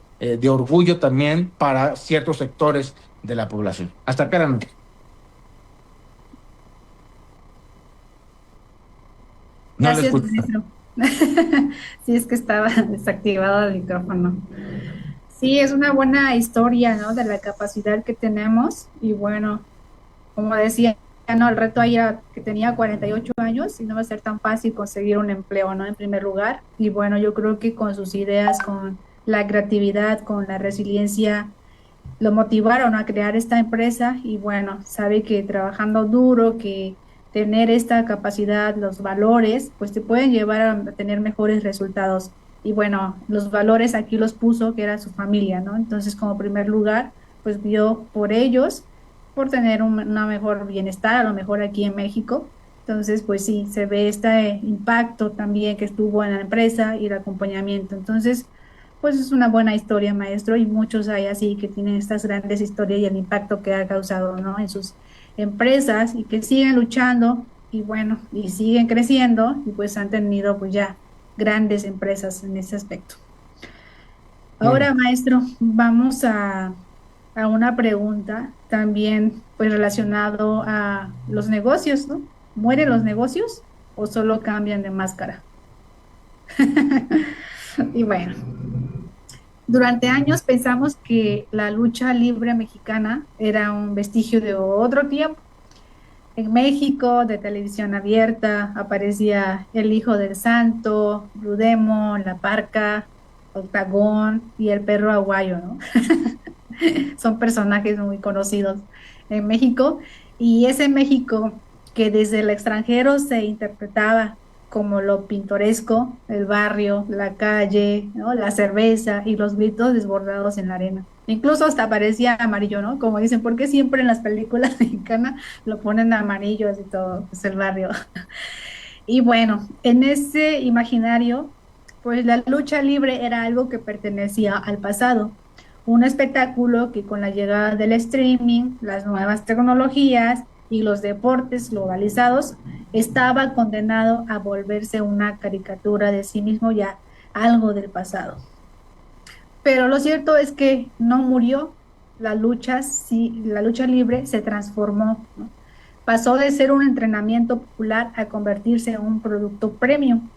orgullo también para ciertos sectores de la población. Hasta acá la noticia. Gracias, maestro. Sí, es que estaba desactivado el micrófono. Sí, es una buena historia, ¿no? De la capacidad que tenemos. Y bueno, como decía, ¿no? El reto ahí era que tenía 48 años y no va a ser tan fácil conseguir un empleo, ¿no? En primer lugar. Y bueno, yo creo que con sus ideas, con la creatividad, con la resiliencia, lo motivaron a crear esta empresa. Y bueno, sabe que trabajando duro, que tener esta capacidad, los valores, pues te pueden llevar a tener mejores resultados. Y bueno, los valores aquí los puso, que era su familia, ¿no? Entonces, como primer lugar, pues vio por ellos, por tener una mejor bienestar, a lo mejor aquí en México. Entonces, pues sí, se ve este impacto también que estuvo en la empresa y el acompañamiento. Entonces, pues es una buena historia, maestro, y muchos hay así que tienen estas grandes historias y el impacto que ha causado, ¿no? En sus empresas y que siguen luchando y bueno, y siguen creciendo y pues han tenido pues ya grandes empresas en ese aspecto. Ahora, maestro, vamos a una pregunta también pues relacionado a los negocios, ¿no? ¿Mueren los negocios o solo cambian de máscara? Y bueno, durante años pensamos que la lucha libre mexicana era un vestigio de otro tiempo. En México, de televisión abierta, aparecía El Hijo del Santo, Blue Demon, La Parca, Octagón y el perro aguayo, ¿no? Son personajes muy conocidos en México. Y ese México que desde el extranjero se interpretaba como lo pintoresco, el barrio, la calle, ¿no? La cerveza y los gritos desbordados en la arena. Incluso hasta parecía amarillo, ¿no? Como dicen, ¿por qué siempre en las películas mexicanas lo ponen amarillo así todo? Pues el barrio. Y bueno, en ese imaginario, pues la lucha libre era algo que pertenecía al pasado. Un espectáculo que con la llegada del streaming, las nuevas tecnologías y los deportes globalizados, estaba condenado a volverse una caricatura de sí mismo, ya algo del pasado. Pero lo cierto es que no murió, la lucha libre se transformó, ¿no? Pasó de ser un entrenamiento popular a convertirse en un producto premium.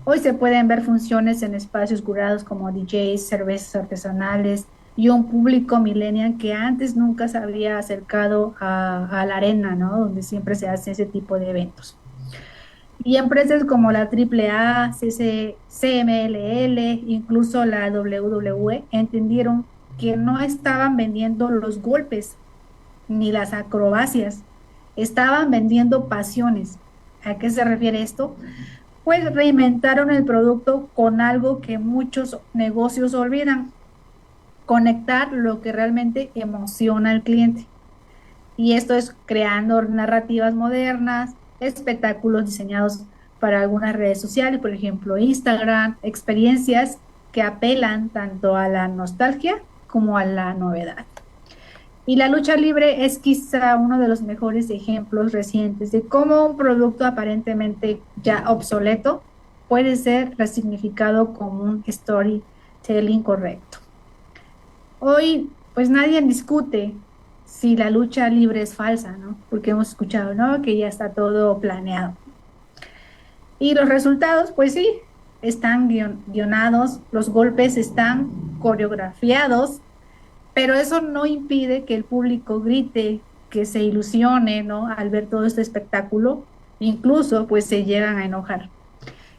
Hoy se pueden ver funciones en espacios curados como DJs, cervezas artesanales y un público millennial que antes nunca se había acercado a la arena, ¿no? Donde siempre se hace ese tipo de eventos. Y empresas como la AAA, CMLL, incluso la WWE, entendieron que no estaban vendiendo los golpes ni las acrobacias, estaban vendiendo pasiones. ¿A qué se refiere esto? Pues reinventaron el producto con algo que muchos negocios olvidan: conectar lo que realmente emociona al cliente. Y esto es creando narrativas modernas, espectáculos diseñados para algunas redes sociales, por ejemplo Instagram, experiencias que apelan tanto a la nostalgia como a la novedad. Y la lucha libre es quizá uno de los mejores ejemplos recientes de cómo un producto aparentemente ya obsoleto puede ser resignificado como un storytelling correcto. Hoy pues nadie discute si la lucha libre es falsa, ¿no? Porque hemos escuchado, ¿no? Que ya está todo planeado. Y los resultados, pues sí, están guionados, los golpes están coreografiados, pero eso no impide que el público grite, que se ilusione, ¿no? Al ver todo este espectáculo, incluso pues se llegan a enojar.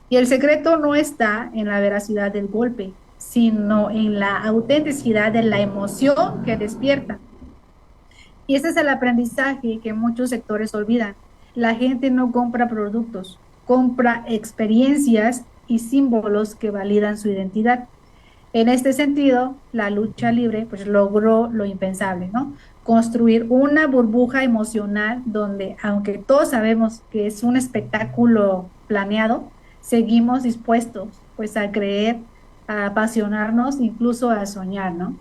Y el secreto no está en la veracidad del golpe, sino en la autenticidad de la emoción que despierta. Y ese es el aprendizaje que muchos sectores olvidan. La gente no compra productos, compra experiencias y símbolos que validan su identidad. En este sentido, la lucha libre pues logró lo impensable, ¿no? Construir una burbuja emocional donde, aunque todos sabemos que es un espectáculo planeado, seguimos dispuestos pues a creer, a apasionarnos, incluso a soñar, ¿no?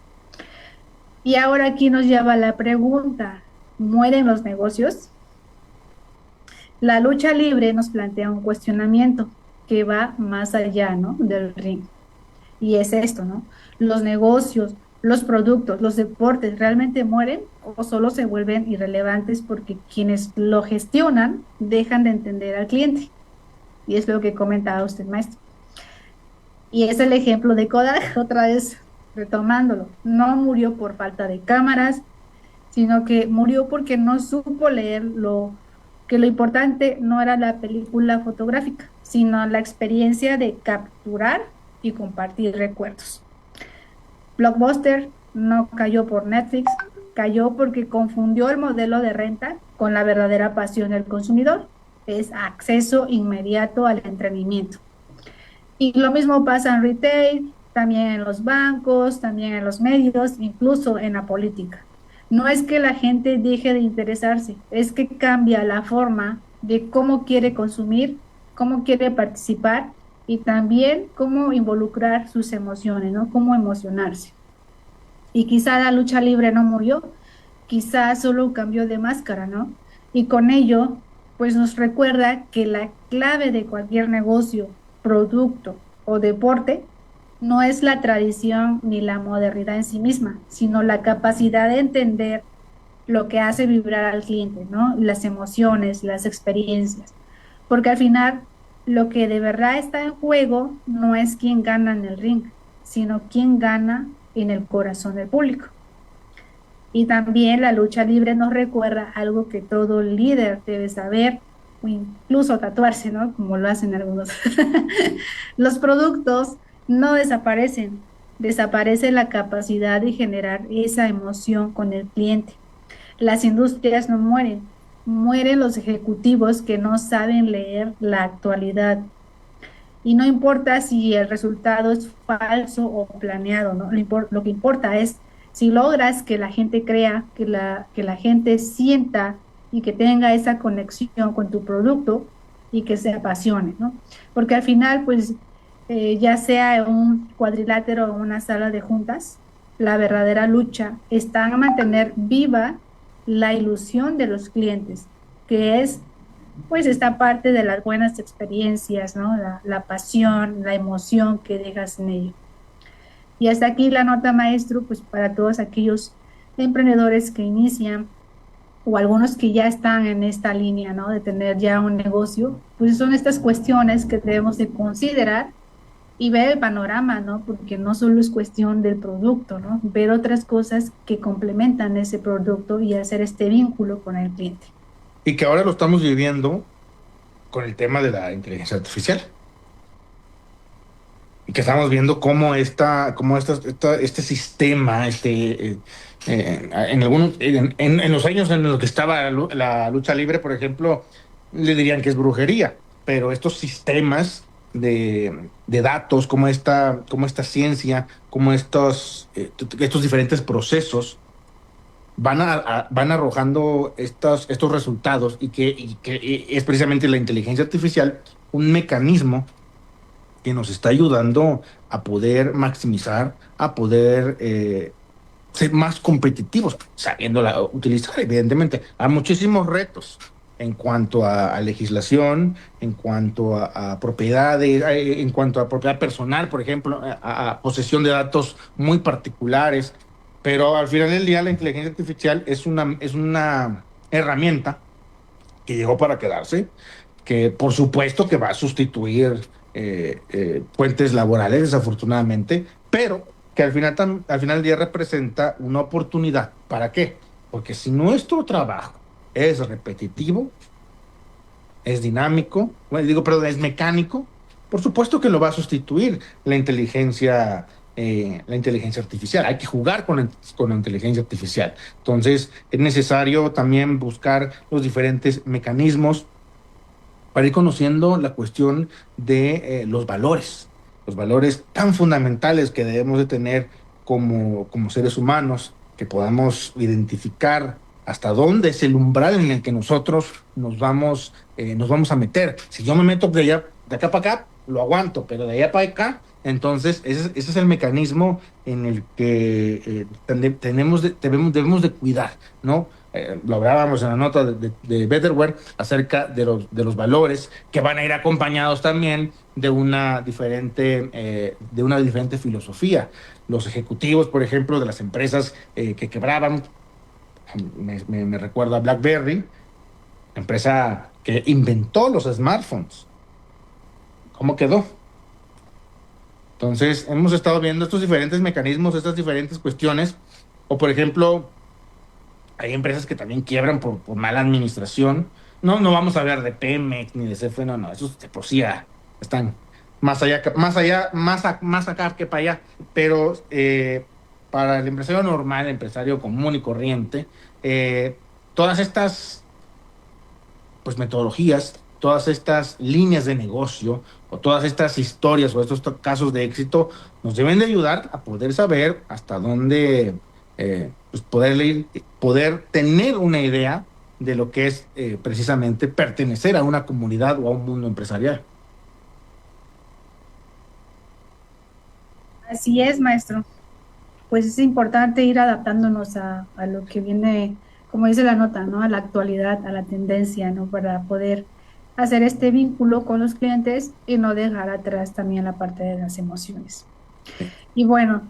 Y ahora aquí nos lleva la pregunta, ¿mueren los negocios? La lucha libre nos plantea un cuestionamiento que va más allá, ¿no? Del ring. Y es esto, ¿no? Los negocios, los productos, los deportes, ¿realmente mueren o solo se vuelven irrelevantes porque quienes lo gestionan dejan de entender al cliente? Y es lo que comentaba usted, maestro. Y es el ejemplo de Kodak, otra vez retomándolo. No murió por falta de cámaras, sino que murió porque no supo leer que lo importante no era la película fotográfica, sino la experiencia de capturar y compartir recuerdos. Blockbuster no cayó por Netflix, cayó porque confundió el modelo de renta con la verdadera pasión del consumidor. Es acceso inmediato al entretenimiento. Y lo mismo pasa en retail, también en los bancos, también en los medios, incluso en la política. No es que la gente deje de interesarse, es que cambia la forma de cómo quiere consumir, cómo quiere participar y también cómo involucrar sus emociones, ¿no? Cómo emocionarse. Y quizá la lucha libre no murió, quizá solo cambió de máscara, ¿no? Y con ello, pues nos recuerda que la clave de cualquier negocio, producto o deporte no es la tradición ni la modernidad en sí misma, sino la capacidad de entender lo que hace vibrar al cliente, ¿no? Las emociones, las experiencias. Porque al final, lo que de verdad está en juego no es quién gana en el ring, sino quién gana en el corazón del público. Y también la lucha libre nos recuerda algo que todo líder debe saber, o incluso tatuarse, ¿no? Como lo hacen algunos. Los productos no desaparecen, desaparece la capacidad de generar esa emoción con el cliente. Las industrias no mueren, mueren los ejecutivos que no saben leer la actualidad. Y no importa si el resultado es falso o planeado, ¿no? Lo que importa es si logras que la gente crea, que la gente sienta y que tenga esa conexión con tu producto y que se apasione, ¿no? Porque al final, pues, ya sea un cuadrilátero o una sala de juntas, la verdadera lucha está en mantener viva la ilusión de los clientes, que es, pues, esta parte de las buenas experiencias, ¿no? La pasión, la emoción que dejas en ello. Y hasta aquí la nota, maestro, pues para todos aquellos emprendedores que inician o algunos que ya están en esta línea, ¿no? De tener ya un negocio, pues son estas cuestiones que debemos de considerar y ver el panorama, ¿no? Porque no solo es cuestión del producto, ¿no? Ver otras cosas que complementan ese producto y hacer este vínculo con el cliente. Y que ahora lo estamos viviendo con el tema de la inteligencia artificial. Y que estamos viendo cómo este sistema, en los años en los que estaba la lucha libre, por ejemplo, le dirían que es brujería, pero estos sistemas de datos, como esta ciencia, como estos diferentes procesos van arrojando estos resultados y que es precisamente la inteligencia artificial un mecanismo que nos está ayudando a poder maximizar, a poder ser más competitivos, sabiéndola utilizar, evidentemente. Hay muchísimos retos en cuanto a legislación, en cuanto a propiedades, en cuanto a propiedad personal, por ejemplo, a posesión de datos muy particulares. Pero al final del día la inteligencia artificial es una herramienta que llegó para quedarse, que por supuesto que va a sustituir fuentes laborales, desafortunadamente, pero que al final del día representa una oportunidad. ¿Para qué? Porque si nuestro trabajo es repetitivo, es dinámico, es mecánico, por supuesto que lo va a sustituir la inteligencia artificial. Hay que jugar con la inteligencia artificial. Entonces, es necesario también buscar los diferentes mecanismos para ir conociendo la cuestión de los valores tan fundamentales que debemos de tener como seres humanos, que podamos identificar hasta dónde es el umbral en el que nosotros nos vamos a meter. Si yo me meto de acá para acá, lo aguanto, pero de allá para acá, entonces ese es el mecanismo en el que debemos de cuidar, ¿no? Lo hablábamos en la nota de Betterware acerca de los valores que van a ir acompañados también de una diferente filosofía. Los ejecutivos, por ejemplo, de las empresas que quebraban, me recuerdo a BlackBerry, empresa que inventó los smartphones. ¿Cómo quedó? Entonces, hemos estado viendo estos diferentes mecanismos, estas diferentes cuestiones, o por ejemplo, hay empresas que también quiebran por mala administración. No vamos a hablar de Pemex ni de CFE, no, esos de por sí ya están más acá que para allá. Pero para el empresario normal, el empresario común y corriente, todas estas metodologías, todas estas líneas de negocio o todas estas historias o estos casos de éxito nos deben de ayudar a poder saber hasta dónde poder tener una idea de lo que es precisamente pertenecer a una comunidad o a un mundo empresarial. Así es, maestro. Pues es importante ir adaptándonos a lo que viene, como dice la nota, ¿no? A la actualidad, a la tendencia, ¿no? Para poder hacer este vínculo con los clientes y no dejar atrás también la parte de las emociones. Y bueno,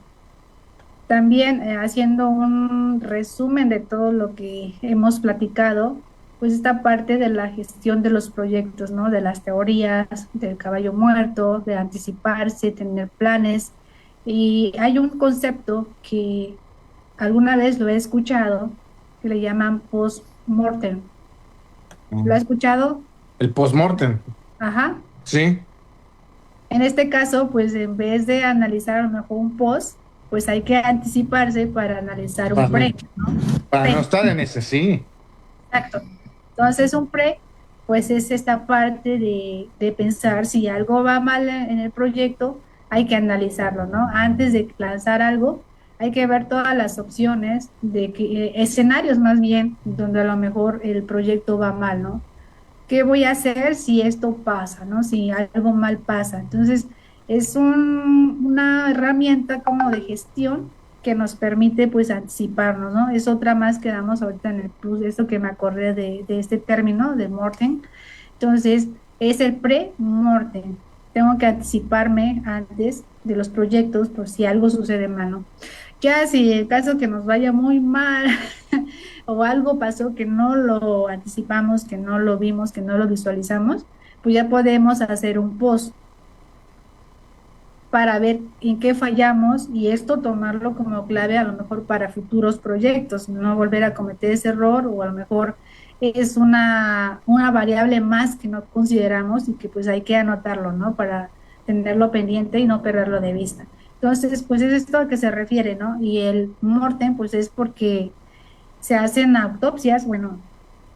también haciendo un resumen de todo lo que hemos platicado, pues esta parte de la gestión de los proyectos, ¿no? De las teorías, del caballo muerto, de anticiparse, tener planes. Y hay un concepto que alguna vez lo he escuchado, que le llaman post-mortem. ¿Lo ha escuchado? El post-mortem. Ajá. Sí. En este caso, pues en vez de analizar a lo mejor un post, pues hay que anticiparse para analizar un pre, ¿no? Para no estar en ese, sí. Exacto. Entonces un pre, pues es esta parte de pensar si algo va mal en el proyecto, hay que analizarlo, ¿no? Antes de lanzar algo, hay que ver todas las opciones escenarios más bien, donde a lo mejor el proyecto va mal, ¿no? ¿Qué voy a hacer si esto pasa, ¿no? Si algo mal pasa. Entonces, es una herramienta como de gestión que nos permite, pues, anticiparnos, ¿no? Es otra más que damos ahorita en el plus, esto que me acordé de este término, de mortem. Entonces, es el pre-mortem. Tengo que anticiparme antes de los proyectos por si algo sucede mal, ¿no? Ya si el caso que nos vaya muy mal o algo pasó que no lo anticipamos, que no lo vimos, que no lo visualizamos, pues ya podemos hacer un post para ver en qué fallamos y esto tomarlo como clave a lo mejor para futuros proyectos, no volver a cometer ese error o a lo mejor es una variable más que no consideramos y que pues hay que anotarlo, ¿no? Para tenerlo pendiente y no perderlo de vista. Entonces, pues es esto a que se refiere, ¿no? Y el mortem, pues es porque se hacen autopsias, bueno,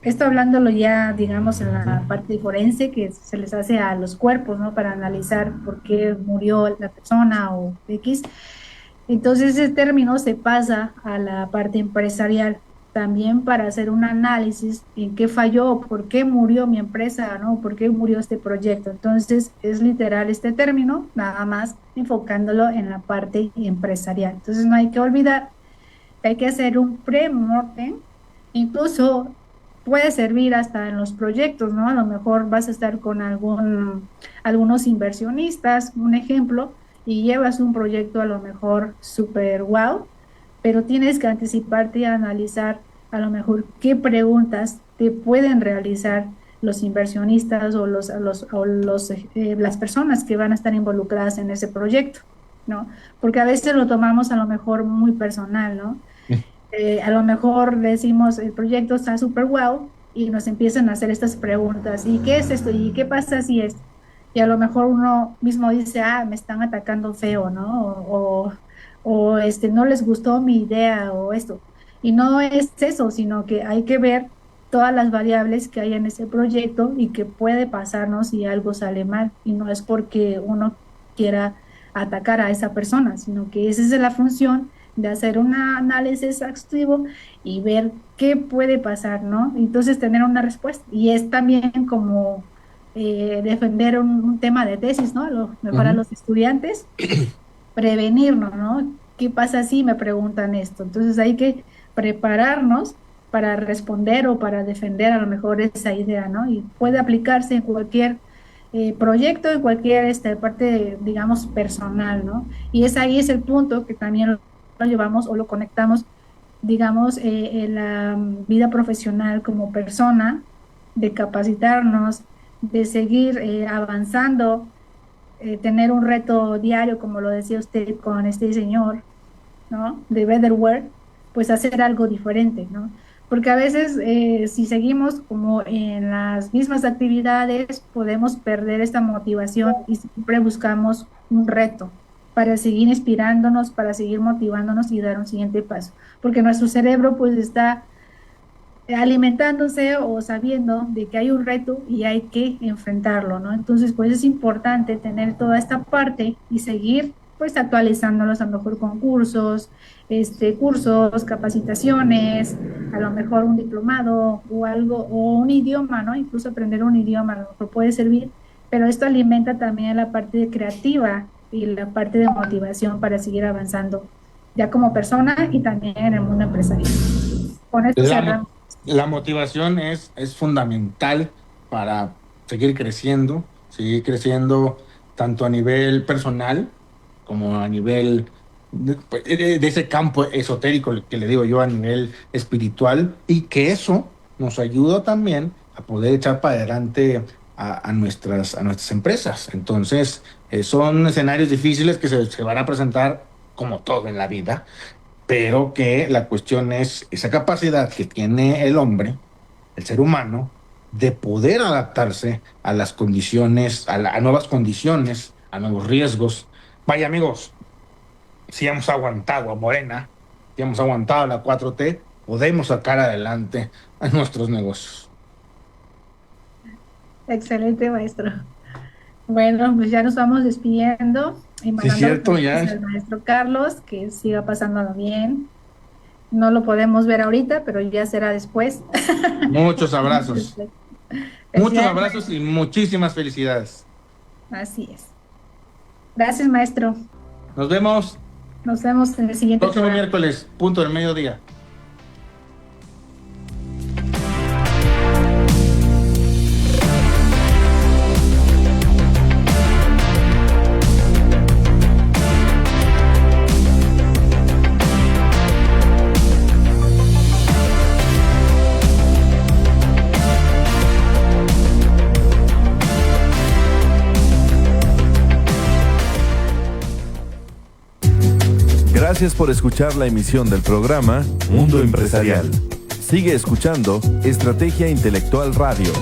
esto hablándolo ya, digamos, en la parte forense, que se les hace a los cuerpos, ¿no? Para analizar por qué murió la persona o X. Entonces, ese término se pasa a la parte empresarial, también para hacer un análisis en qué falló, por qué murió mi empresa, ¿no? ¿Por qué murió este proyecto? Entonces, es literal este término, nada más enfocándolo en la parte empresarial. Entonces, no hay que olvidar que hay que hacer un pre-mortem, incluso puede servir hasta en los proyectos, ¿no? A lo mejor vas a estar con algunos inversionistas, un ejemplo, y llevas un proyecto a lo mejor súper wow, pero tienes que anticiparte y analizar a lo mejor qué preguntas te pueden realizar los inversionistas o las personas que van a estar involucradas en ese proyecto, ¿no? Porque a veces lo tomamos a lo mejor muy personal, ¿no? A lo mejor decimos, el proyecto está súper wow, y nos empiezan a hacer estas preguntas, ¿y qué es esto? ¿Y qué pasa si esto? Y a lo mejor uno mismo dice, me están atacando feo, ¿no? O no les gustó mi idea o esto. Y no es eso, sino que hay que ver todas las variables que hay en ese proyecto y que puede pasarnos si algo sale mal. Y no es porque uno quiera atacar a esa persona, sino que esa es la función de hacer un análisis exhaustivo y ver qué puede pasar, ¿no? Entonces tener una respuesta. Y es también como defender un tema de tesis, ¿no? Mejor a los estudiantes, prevenirnos, ¿no? ¿Qué pasa si me preguntan esto? Entonces hay que prepararnos para responder o para defender a lo mejor esa idea, ¿no? Y puede aplicarse en cualquier proyecto, en cualquier parte, digamos, personal, ¿no? Y ahí es el punto que también lo llevamos o lo conectamos, digamos, en la vida profesional como persona, de capacitarnos, de seguir avanzando, tener un reto diario, como lo decía usted con este señor, ¿no? De Betterware, pues hacer algo diferente, ¿no? Porque a veces si seguimos como en las mismas actividades, podemos perder esta motivación y siempre buscamos un reto para seguir inspirándonos, para seguir motivándonos y dar un siguiente paso. Porque nuestro cerebro pues está alimentándose o sabiendo de que hay un reto y hay que enfrentarlo, ¿no? Entonces, pues es importante tener toda esta parte y seguir pues actualizándolos, a lo mejor con cursos, capacitaciones, a lo mejor un diplomado o algo, o un idioma, ¿no? Incluso aprender un idioma a lo mejor puede servir, pero esto alimenta también la parte creativa y la parte de motivación para seguir avanzando ya como persona y también en el mundo empresarial. Con esto cerramos. La motivación es fundamental para seguir creciendo tanto a nivel personal como a nivel de ese campo esotérico que le digo yo, a nivel espiritual, y que eso nos ayuda también a poder echar para adelante a nuestras empresas. Entonces, son escenarios difíciles que se van a presentar como todo en la vida, pero que la cuestión es esa capacidad que tiene el hombre, el ser humano, de poder adaptarse a las condiciones, a nuevas condiciones, a nuevos riesgos. Vaya, amigos, si hemos aguantado a Morena, si hemos aguantado a la 4T, podemos sacar adelante a nuestros negocios. Excelente, maestro. Bueno, pues ya nos vamos despidiendo y mandando al maestro Carlos, que siga pasándolo bien. No lo podemos ver ahorita, pero ya será después. Muchos abrazos. Muchos abrazos y muchísimas felicidades. Así es. Gracias, maestro. Nos vemos. Nos vemos en el siguiente próximo miércoles, punto del mediodía. Gracias por escuchar la emisión del programa Mundo Empresarial. Sigue escuchando Estrategia Intelectual Radio.